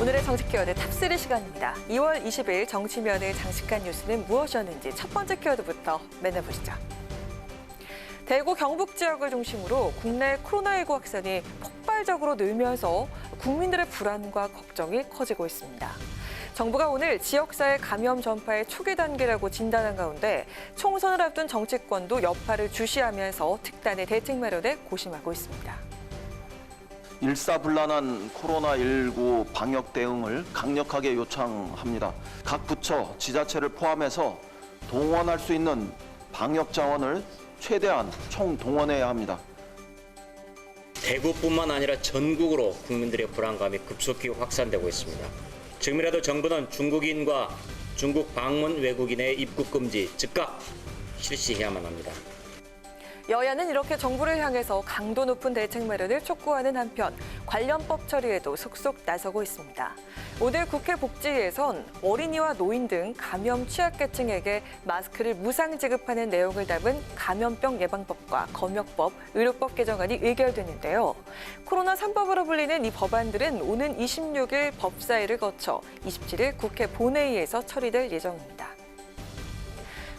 오늘의 정치 키워드 탑3 시간입니다. 2월 20일 정치면을 장식한 뉴스는 무엇이었는지 첫 번째 키워드부터 만나보시죠. 대구 경북 지역을 중심으로 국내 코로나19 확산이 폭발적으로 늘면서 국민들의 불안과 걱정이 커지고 있습니다. 정부가 오늘 지역사회 감염 전파의 초기 단계라고 진단한 가운데 총선을 앞둔 정치권도 여파를 주시하면서 특단의 대책 마련에 고심하고 있습니다. 일사불란한 코로나19 방역 대응을 강력하게 요청합니다. 각 부처, 지자체를 포함해서 동원할 수 있는 방역 자원을 최대한 총동원해야 합니다. 대구뿐만 아니라 전국으로 국민들의 불안감이 급속히 확산되고 있습니다. 지금이라도 정부는 중국인과 중국 방문 외국인의 입국 금지 즉각 실시해야만 합니다. 여야는 이렇게 정부를 향해서 강도 높은 대책 마련을 촉구하는 한편 관련법 처리에도 속속 나서고 있습니다. 오늘 국회 복지위에선 어린이와 노인 등 감염 취약계층에게 마스크를 무상 지급하는 내용을 담은 감염병 예방법과 검역법, 의료법 개정안이 의결됐는데요. 코로나 3법으로 불리는 이 법안들은 오는 26일 법사위를 거쳐 27일 국회 본회의에서 처리될 예정입니다.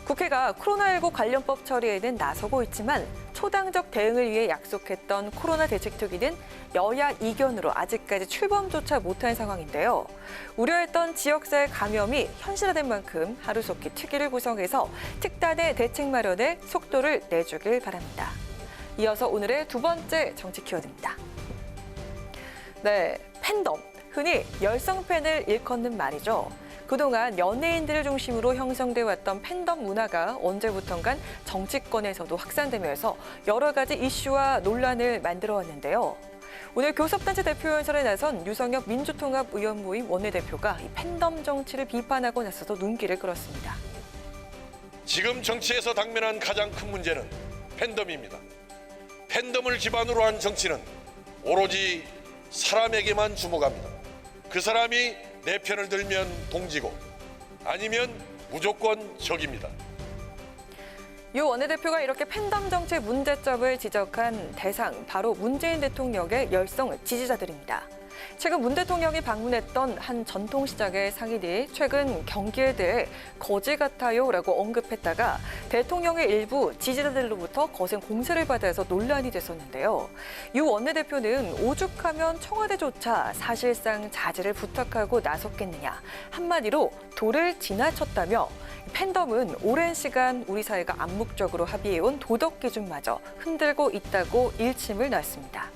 국회가 코로나19 관련법 처리에는 나서고 있지만 초당적 대응을 위해 약속했던 코로나 대책특위는 여야 이견으로 아직까지 출범조차 못한 상황인데요. 우려했던 지역사회 감염이 현실화된 만큼 하루속히 특위를 구성해서 특단의 대책 마련에 속도를 내주길 바랍니다. 이어서 오늘의 두 번째 정치 키워드입니다. 네, 팬덤, 흔히 열성팬을 일컫는 말이죠. 그동안 연예인들을 중심으로 형성돼 왔던 팬덤 문화가 언제부턴간 정치권에서도 확산되면서 여러 가지 이슈와 논란을 만들어 왔는데요. 오늘 교섭단체 대표연설에 나선 유성엽 민주통합의원 모임 원내대표가 이 팬덤 정치를 비판하고 나서도 눈길을 끌었습니다. 지금 정치에서 당면한 가장 큰 문제는 팬덤입니다. 팬덤을 기반으로 한 정치는 오로지 사람에게만 주목합니다. 그 사람이 내 편을 들면 동지고 아니면 무조건 적입니다. 유 원내대표가 이렇게 팬덤 정치의 문제점을 지적한 대상, 바로 문재인 대통령의 열성 지지자들입니다. 최근 문 대통령이 방문했던 한 전통시장의 상인이 최근 경기에 대해 거지 같아요라고 언급했다가 대통령의 일부 지지자들로부터 거센 공세를 받아서 논란이 됐었는데요. 유 원내대표는 오죽하면 청와대조차 사실상 자제를 부탁하고 나섰겠느냐, 한마디로 도를 지나쳤다며 팬덤은 오랜 시간 우리 사회가 암묵적으로 합의해온 도덕 기준마저 흔들고 있다고 일침을 놨습니다.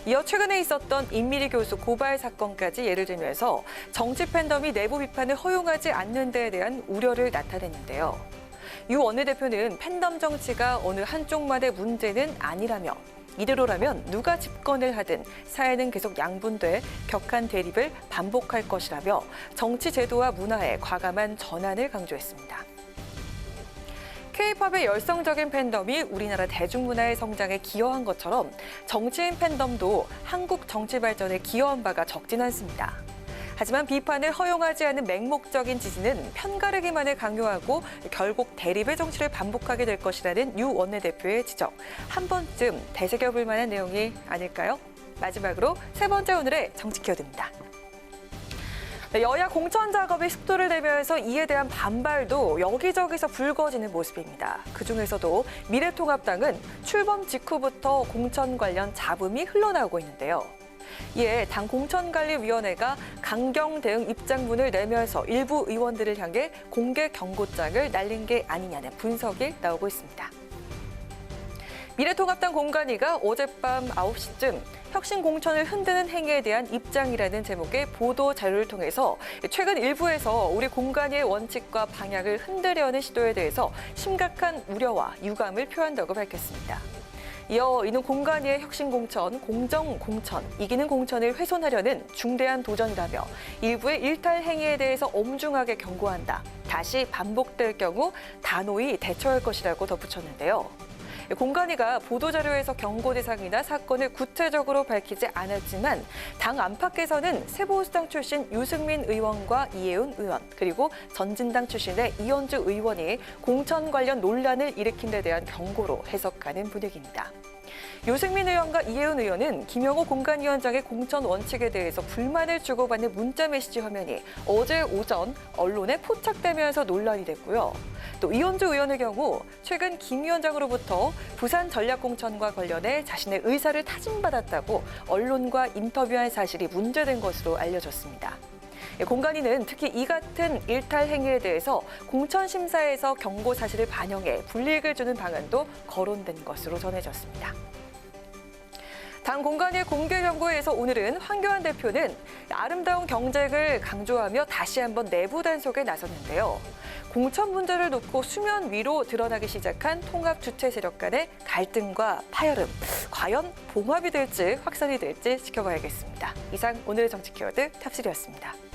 이어 최근에 있었던 임미리 교수 고발 사건까지 예를 들면서 정치 팬덤이 내부 비판을 허용하지 않는 데에 대한 우려를 나타냈는데요. 유 원내대표는 팬덤 정치가 어느 한쪽만의 문제는 아니라며 이대로라면 누가 집권을 하든 사회는 계속 양분돼 격한 대립을 반복할 것이라며 정치 제도와 문화의 과감한 전환을 강조했습니다. K-팝의 열성적인 팬덤이 우리나라 대중문화의 성장에 기여한 것처럼 정치인 팬덤도 한국 정치 발전에 기여한 바가 적진 않습니다. 하지만 비판을 허용하지 않은 맹목적인 지지는 편가르기만을 강요하고 결국 대립의 정치를 반복하게 될 것이라는 유 원내대표의 지적. 한 번쯤 되새겨볼 만한 내용이 아닐까요? 마지막으로 세 번째 오늘의 정치 키워드입니다. 여야 공천 작업이 속도를 내면서 이에 대한 반발도 여기저기서 불거지는 모습입니다. 그중에서도 미래통합당은 출범 직후부터 공천 관련 잡음이 흘러나오고 있는데요. 이에 당 공천관리위원회가 강경 대응 입장문을 내면서 일부 의원들을 향해 공개 경고장을 날린 게 아니냐는 분석이 나오고 있습니다. 미래통합당 공관위가 어젯밤 9시쯤 혁신 공천을 흔드는 행위에 대한 입장이라는 제목의 보도 자료를 통해서 최근 일부에서 우리 공관위의 원칙과 방향을 흔들려는 시도에 대해서 심각한 우려와 유감을 표한다고 밝혔습니다. 이어 이는 공관위의 혁신 공천, 공정 공천, 이기는 공천을 훼손하려는 중대한 도전이라며 일부의 일탈 행위에 대해서 엄중하게 경고한다. 다시 반복될 경우 단호히 대처할 것이라고 덧붙였는데요. 공관위가 보도자료에서 경고 대상이나 사건을 구체적으로 밝히지 않았지만 당 안팎에서는 새보수당 출신 유승민 의원과 이혜훈 의원, 그리고 전진당 출신의 이현주 의원이 공천 관련 논란을 일으킨 데 대한 경고로 해석하는 분위기입니다. 유승민 의원과 이혜훈 의원은 김영호 공관위원장의 공천 원칙에 대해서 불만을 주고받는 문자 메시지 화면이 어제 오전 언론에 포착되면서 논란이 됐고요. 또 이현주 의원의 경우 최근 김 위원장으로부터 부산 전략공천과 관련해 자신의 의사를 타진받았다고 언론과 인터뷰한 사실이 문제된 것으로 알려졌습니다. 공관위는 특히 이 같은 일탈 행위에 대해서 공천심사에서 경고 사실을 반영해 불이익을 주는 방안도 거론된 것으로 전해졌습니다. 당 공관위의 공개 경고에서 오늘은 황교안 대표는 아름다운 경쟁을 강조하며 다시 한번 내부 단속에 나섰는데요. 공천 문제를 놓고 수면 위로 드러나기 시작한 통합 주체 세력 간의 갈등과 파열음, 과연 봉합이 될지 확산이 될지 지켜봐야겠습니다. 이상 오늘의 정치 키워드 탑3였습니다.